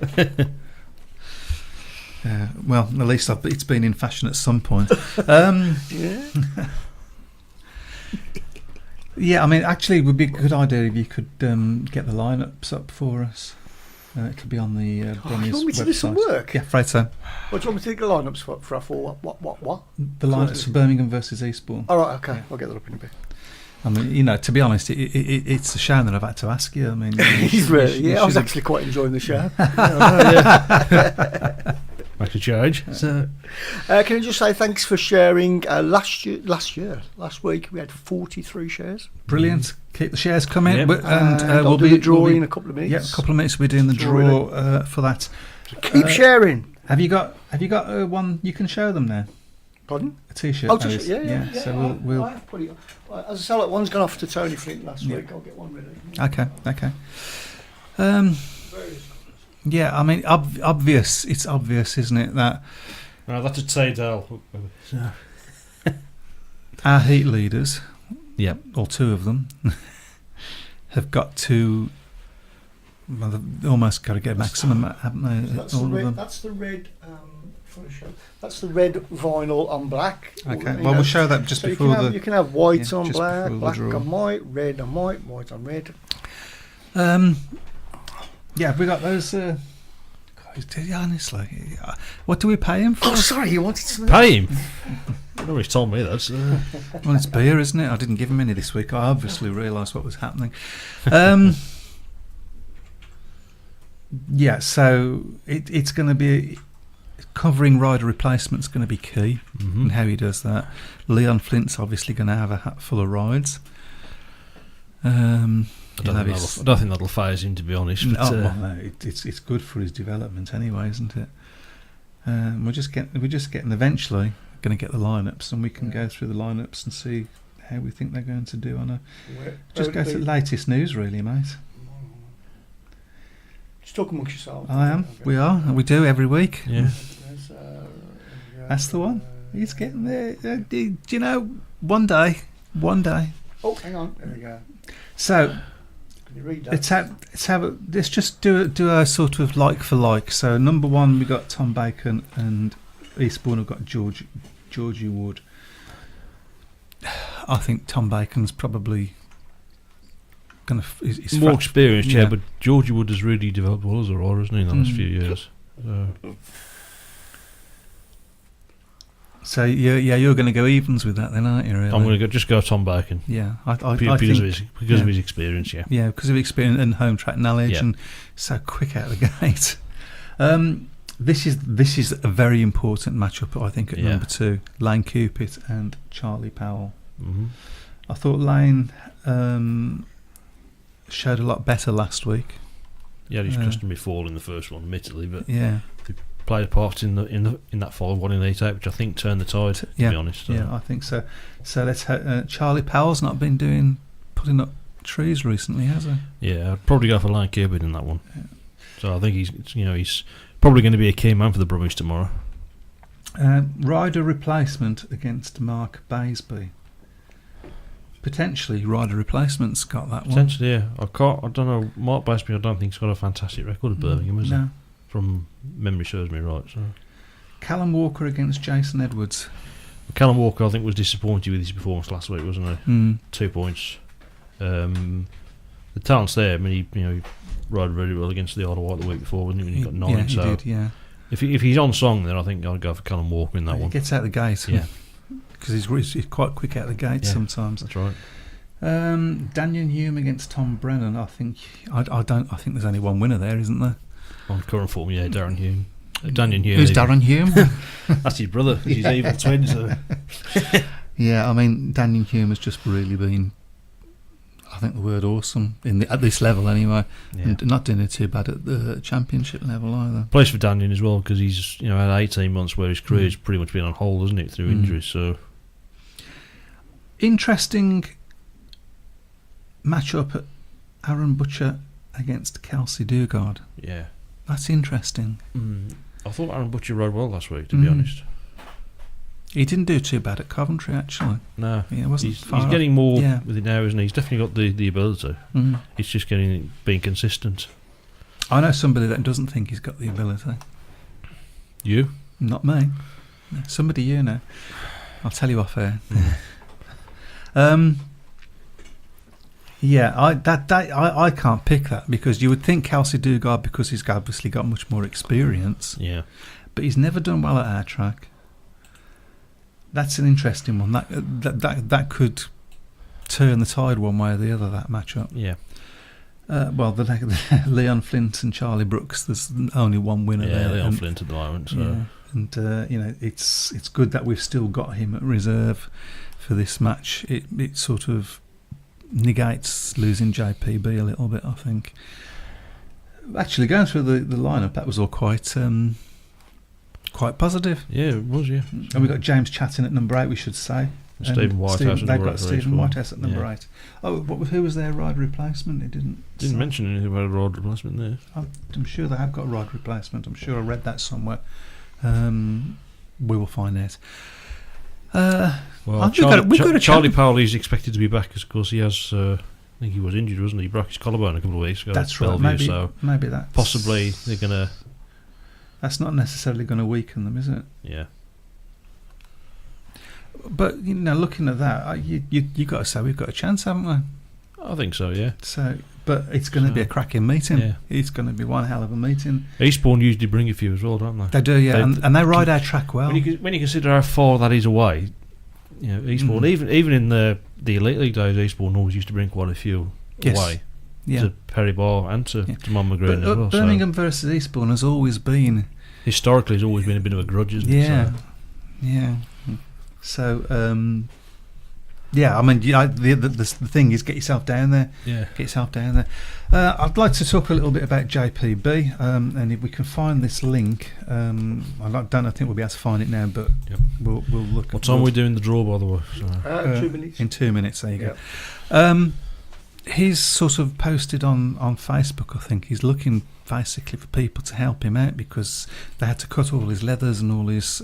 Well, at least it's been in fashion at some point. Yeah, I mean, actually, it would be a good idea if you could get the lineups up for us. It'll be on the Brummies you want me to website. do some work? Yeah, afraid so. What do you want me to take the lineups for? What? The lineups for Birmingham versus Eastbourne. All right, okay. I'll get that up in a bit. I mean, to be honest, it's a shame that I've had to ask you. I mean, I was actually quite enjoying the show. Back to charge. So, can I just say thanks for sharing? Last week we had 43 shares. Brilliant. Keep the shares coming, and we'll be drawing in a couple of minutes. Yeah, a couple of minutes. We're doing the draw for that. So keep sharing. Have you got one you can show them now? Pardon? A T-shirt. Oh, that t-shirt, is. yeah. So we'll. I have put it. As I say, like, one's gone off to Tony Flint last week. I'll get one ready. Okay. Various. Yeah, I mean, obvious. It's obvious, isn't it, that No, that's a Taydale. our heat leaders, Yeah. or two of them, have got to. Well, they've almost got to get maximum, haven't they? That's all the of red. them. That's the red. For a show. That's the red vinyl on black. Okay. You Well, know, we'll show that just so before you can have white yeah, on just black, before the black draw. on white, red on white, white on red. Yeah, we got those. Honestly, what do we pay him for? Oh, sorry, you wanted some. Pay him. Nobody's told me that. Well, it's beer, isn't it? I didn't give him any this week. I obviously realised what was happening. Yeah, so it's going to be covering rider replacement's going to be key, and how he does that. Leon Flint's obviously going to have a hat full of rides. I don't think that'll phase him, to be honest. But, no, it's good for his development anyway, isn't it? We're just getting eventually going to get the lineups, and we can go through the lineups and see how we think they're going to do on a. Just go to the latest news, really, mate. Just talk amongst yourselves. I am. We are. We do every week. yeah. That's the one. He's getting there. Do you know? One day. Oh, hang on. There we go. So Can you read that? let's just do a sort of like for like. So number one, we got Tom Bacon, and Eastbourne have got Georgie Wood. I think Tom Bacon's probably going to. He's More experienced, yeah, but Georgie Wood has really developed well as a rider, hasn't he, in the last few years? So you're going to go evens with that then, aren't you? Really? I'm going to just go Tom Bacon. Yeah, I Because think, of his experience, yeah. Yeah, because of experience and home track knowledge, Yeah. and so quick out of the gate. This is a very important matchup, I think, at number 2, Lane Cupid and Charlie Powell. Mm-hmm. I thought Lane showed a lot better last week. Yeah, his customary fall in the first one, admittedly, but Yeah, played a part in that 5-1 in Elite 8, which I think turned the tide, to be honest. So. Yeah, I think so. So let's. Charlie Powell's not been putting up trees recently, has he? Yeah, I'd probably go for Lane Cupid in that one. Yeah. So I think he's probably going to be a key man for the Brummies tomorrow. Rider replacement against Mark Baisby. Potentially, rider replacement's got that one. Potentially, yeah. I don't know. Mark Baisby, I don't think he's got a fantastic record at Birmingham, has he? From memory serves me right. So Callum Walker against Jason Edwards. Callum Walker, I think, was disappointed with his performance last week, wasn't he? 2 points. The talent's there. I mean, he rode really well against the Isle of Wight the week before, wasn't he? When he got 9. Yeah, he so did. Yeah. If he's on song, then I think I'd go for Callum Walker in that He one. gets out the gate. Yeah. Because he's quite quick out the gate sometimes. That's right. Daniel Hume against Tom Brennan. I think there's only one winner there, isn't there? On current form, yeah, Darren Hume. Daniel Hume. Who's Darren Hume? That's his brother. He's evil twin. So. Yeah, I mean, Daniel Hume has just really been, I think, the word awesome at this level anyway, and not doing it too bad at the championship level either. Plays for Daniel as well, because he's had 18 months where his career's pretty much been on hold, hasn't it, through injuries. So interesting matchup at Aaron Butcher against Kelsey Dugard. Yeah, that's interesting. I thought Aaron Butcher rode well last week, to be honest. He didn't do too bad at Coventry, actually. No, wasn't he's far getting off. more with it now, isn't he? He's definitely got the ability. It's just being consistent. I know somebody that doesn't think he's got the ability. You? Not me. Somebody you know. I'll tell you off air. Yeah, I can't pick that, because you would think Kelsey Dugard, because he's obviously got much more experience. Yeah, but he's never done well at our track. That's an interesting one. That could turn the tide one way or the other. That matchup. Yeah. Well, the Leon Flint and Charlie Brooks. There's only one winner there. Leon Flint at the moment. So. Yeah, and it's good that we've still got him at reserve for this match. It sort of negates losing JPB a little bit, I think. Actually, going through the lineup, that was all quite quite positive. Yeah, it was, yeah. And we've got James Chatton at number 8, we should say. Stephen Whitehouse at They've number got 8. Stephen Whitehouse at number Yeah. 8. Oh, who was their ride replacement? It didn't say. Mention anything about a ride replacement there. I'm sure they have got a ride replacement. I'm sure I read that somewhere. We will find out. Well, we've got a Charlie chat. Powell is expected to be back, because of course he has. I think he was injured, wasn't he? He broke his collarbone a couple of weeks ago. That's at right. Bellevue, Maybe so that's possibly they're gonna. That's not necessarily going to weaken them, is it? Yeah. But looking at that, you got to say we've got a chance, haven't we? I think so. Yeah. So, but it's going to be a cracking meeting. Yeah. It's going to be one hell of a meeting. Eastbourne usually bring a few as well, don't they? They do, yeah, and they ride our track well. When you consider how far that is away, Eastbourne, even in the Elite League days, Eastbourne always used to bring quite a few away to Perry Bar and to Monmagren as well. Birmingham versus Eastbourne has always been historically, has always been a bit of a grudge, isn't it? Yeah. So, I mean, the thing is, get yourself down there. Yeah. Get yourself down there. I'd like to talk a little bit about JPB, and if we can find this link, I don't think we'll be able to find it now, but we'll look. What time are we doing the draw, by the way? 2 minutes. In 2 minutes, there you go. He's sort of posted on Facebook, I think. He's looking basically for people to help him out because they had to cut all his leathers and all his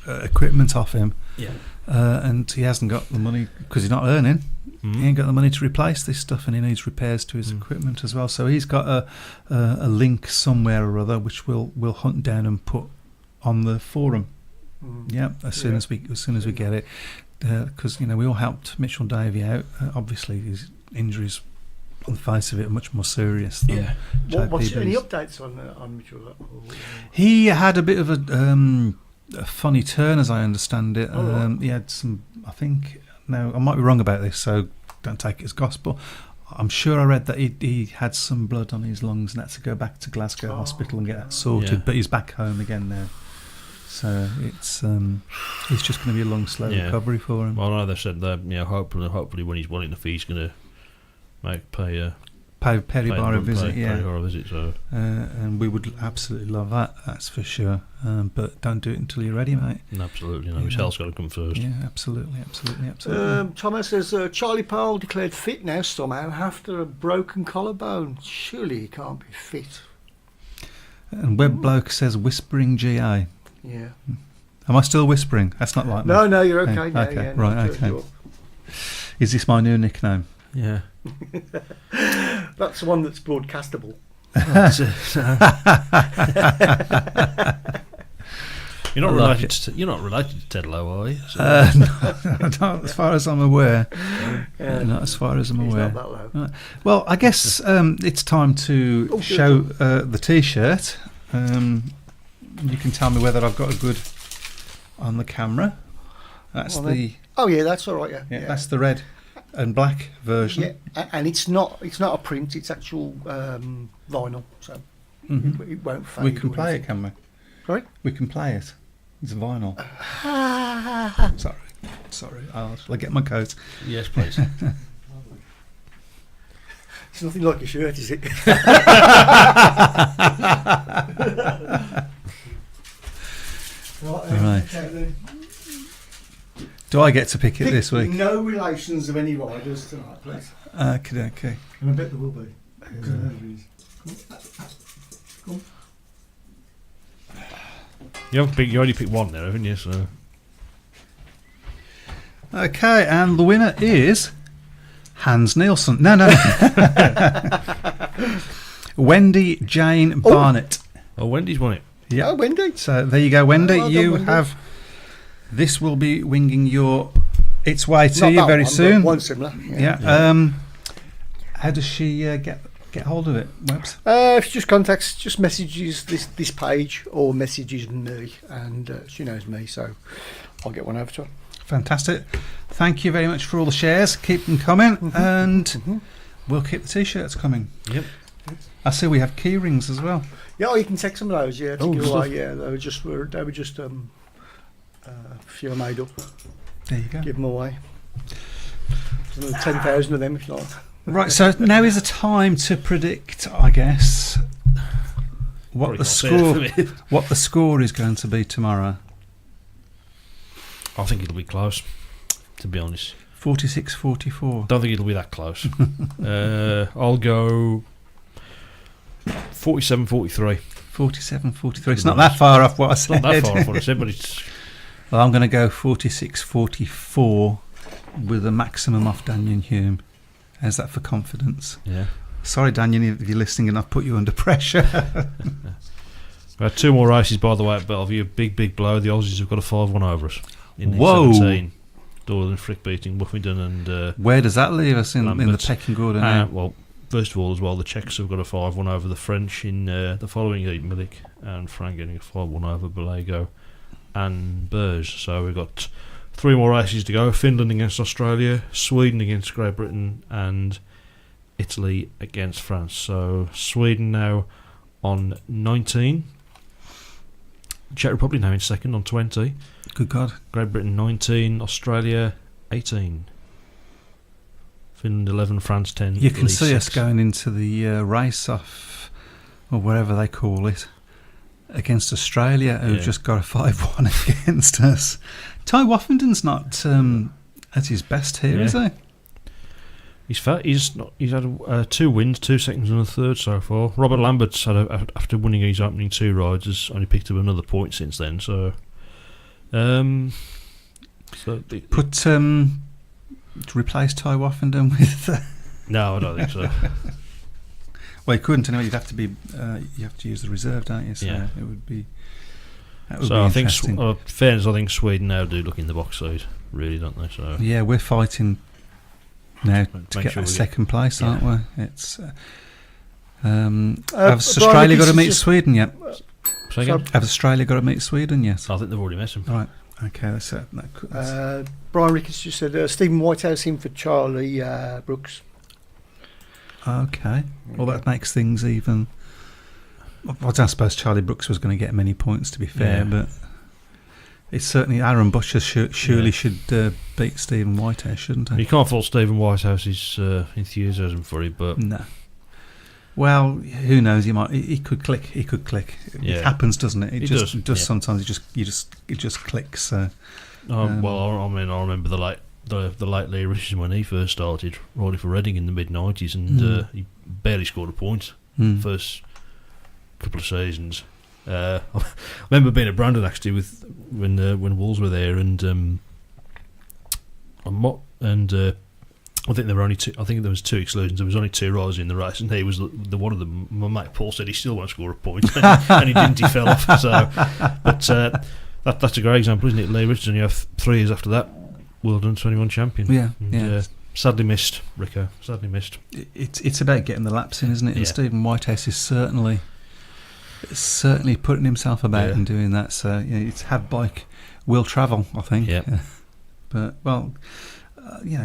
equipment off him. Yeah. And he hasn't got the money because he's not earning. He ain't got the money to replace this stuff, and he needs repairs to his equipment as well. So he's got a link somewhere or other which we'll hunt down and put on the forum. As soon as we get it, because we all helped Mitchell Davey out. Obviously, his injuries on the face of it are much more serious than What's any updates on Mitchell? He had a bit of a funny turn, as I understand it. He had some, I think, now I might be wrong about this, so don't take it as gospel. I'm sure I read that he had some blood on his lungs and had to go back to Glasgow Hospital and get that sorted, but he's back home again now. So it's just going to be a long, slow recovery for him. Well, I know they said that hopefully when he's well enough, he's going to pay Perry Bar a visit, so. And we would absolutely love that, that's for sure. But don't do it until you're ready, mate. Absolutely, his health's got to come first. Yeah, absolutely. Thomas says Charlie Powell declared fit now somehow after a broken collarbone. Surely he can't be fit. And Web Bloke says whispering GA. Yeah. Am I still whispering? That's not like me. No, you're okay. Okay, right, okay. Is this my new nickname? Yeah. That's the one that's broadcastable. You're not related to Ted Lowe, are you? Not as far as I'm aware. Not as far as I'm aware. He's not that low. Right. Well, I guess it's time to show the T-shirt. You can tell me whether I've got a good on the camera. That's Oh yeah, that's all right. Yeah, that's the red and black version. Yeah, and it's not a print. It's actual vinyl, so it won't fade. We can play it, can we? Sorry? We can play it. It's vinyl. Sorry. Shall I get my coat? Yes, please. It's nothing like a shirt, is it? Right. Do I get to pick it this week? No relations of any riders tonight, please. Okay. And I bet there will be. Come. You already picked one there, haven't you? So. Okay, and the winner is Hans Nielsen. No. Wendy Jane Barnett. Oh, Wendy's won it. Yeah. Oh, Wendy. So there you go, Wendy. Well you done, Wendy. have. This will be winging its way to Not you that very one, soon. but one similar. Yeah. How does she get hold of it, Webs? If she just messages this page or messages me, and she knows me, so I'll get one over to her. Fantastic. Thank you very much for all the shares. Keep them coming, and we'll keep the T-shirts coming. Yep. I see we have key rings as well. Yeah, you can take some of those. Yeah, to give stuff. away. Yeah, they were just a few I made up. There you go. Give them away. There's another 10,000 of them if you like. Right, so now is the time to predict, I guess, what Probably the can't say that score? for me. What the score is going to be tomorrow? I think it'll be close, to be honest. 46-44. Don't think it'll be that close. I'll go 47-43. 47-43. It's not that far off what I said. Not that far off what I said, but it's... Well, I'm going to go 46-44 with a maximum off Daniel Hume. How's that for confidence? Yeah. Sorry, Daniel, if you're listening and I've put you under pressure. We had 2 more races, by the way, at Bellevue. Big blow. The Aussies have got a 5-1 over us. In Whoa. 17. Doyle and Frick beating Buffington and... Where does that leave us in the Lambert. pecking order now? Well, first of all, as well, the Czechs have got a 5-1 over the French in the following heat, Milik and Frank getting a 5-1 over Balago and Burge. So we've got 3 more races to go. Finland against Australia, Sweden against Great Britain, and Italy against France. So Sweden now on 19. Czech Republic now in second on 20. Good God. Great Britain 19, Australia 18. Finland 11, France 10. You can Italy see 6. us going into the race off, or whatever they call it, against Australia, who've just got a 5-1 against us. Ty Woffington's not at his best here, is he? He's fat. He's had 2 wins, 2 seconds, and a third so far. Robert Lambert's after winning his opening 2 rides, has only picked up another point since then. So, to replace Ty Woffington with. No, I don't think so. Well, you couldn't. Anyway, you'd have to be. You have to use the reserve, don't you? So Yeah. it would be. That would So be I think, interesting. fairness, I think Sweden now do look in the box side, really, don't they? So Yeah, we're fighting now Make to get sure that we get- second place, aren't we? It's. Has Brian Australia got to Ricketts meet just- Sweden yet? say again? Have Australia got to meet Sweden yet? I think they've already met him. Right. Okay. That's Brian Ricketts just said Stephen Whitehouse in for Charlie Brooks. okay. Well, that makes things even. I don't suppose Charlie Brooks was going to get many points, to be fair, Yeah. but it's certainly Aaron Butcher surely Yeah. should beat Stephen Whitehouse, shouldn't he? You can't fault Stephen Whitehouse's enthusiasm for it, but No. Well, who knows? He could click. He could click. Yeah. It happens, doesn't it? It It just does, does yeah. sometimes. It just clicks. So. well, I remember the late Lee Richardson when he first started riding for Reading in the mid-90s, and he barely scored a point first couple of seasons. I remember being at Brandon actually with when Wolves were there, and I think there were only 2. I think there was 2 exclusions. There was only 2 riders in the race, and he was the one of them. My mate Paul said he still won't score a point, and he didn't. He fell off. So, but that's a great example, isn't it? Lee Richardson. You have 3 years after that, World Under-21 champion. Yeah, And, yeah. Sadly missed, Rico. Sadly missed. It's about getting the laps in, isn't it? Yeah. And Stephen Whitehouse is certainly putting himself about Yeah. and doing that. So it's have bike will travel, I think. Yeah. But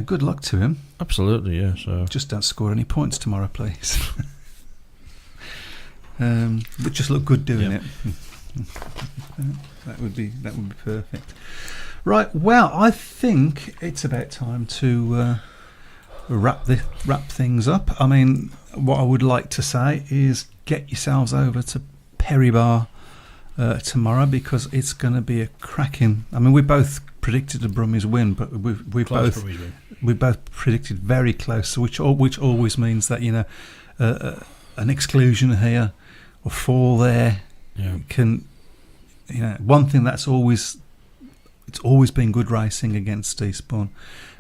good luck to him. Absolutely, yeah. So Just don't score any points tomorrow, please. But just look good doing Yeah. it. That would be perfect. Right. Well, I think it's about time to wrap things up. I mean, what I would like to say is get yourselves over to Perry Bar tomorrow, because it's going to be a cracking. I mean, we both predicted a Brummies win, but we both predicted very close, which always means that an exclusion here or 4 there can one thing that's always been good racing against Eastbourne,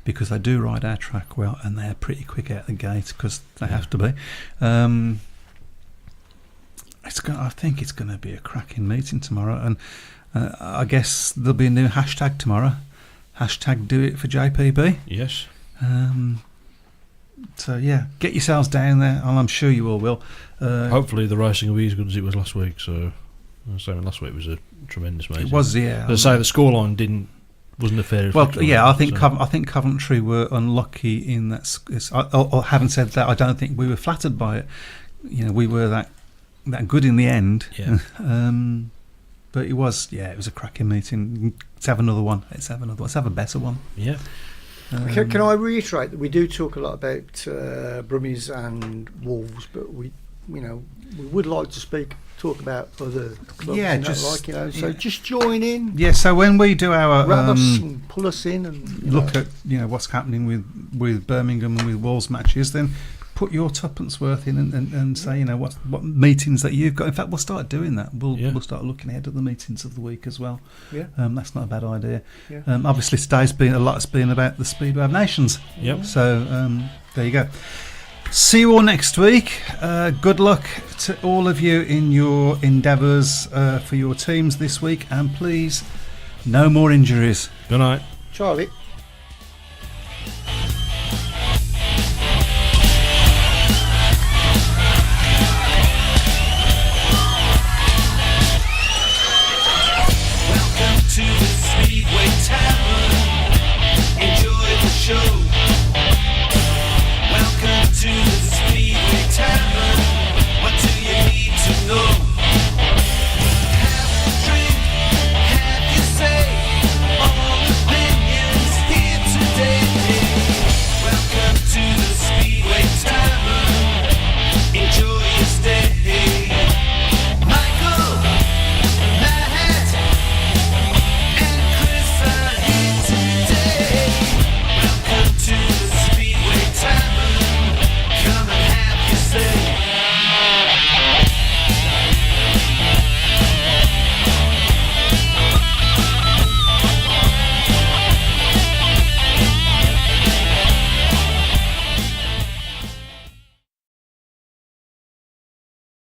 because they do ride our track well and they're pretty quick out the gate because they have to be. I think it's going to be a cracking meeting tomorrow, and I guess there'll be a new hashtag tomorrow. Hashtag do it for JPB. yes. So yeah, get yourselves down there, and I'm sure you all will. Hopefully the racing will be as good as it was last week. So I was saying last week was a tremendous meeting. It was, yeah. As I say, the scoreline wasn't a fair. Well, reflection yeah, of I think it, so. I think Coventry were unlucky in that. I haven't said that. I don't think we were flattered by it. We were that good in the end. Yeah. But it was a cracking meeting. Let's have another one. Let's have a better one. Yeah. Can I reiterate that we do talk a lot about Brummies and Wolves, but we would like to talk about other clubs. Yeah, and that, just- so just join in, Yeah, so when we do our grab us and pull us in, and look at what's happening with Birmingham and with Wolves matches, then put your tuppence worth in and say what meetings that you've got. In fact, we'll start doing that. We'll start looking ahead at the meetings of the week as well. Yeah. That's not a bad idea. Yeah. Obviously today's been about the Speedway of Nations. Yep. So there you go. See you all next week. Good luck to all of you in your endeavours for your teams this week, and please, no more injuries. Good night. Charlie.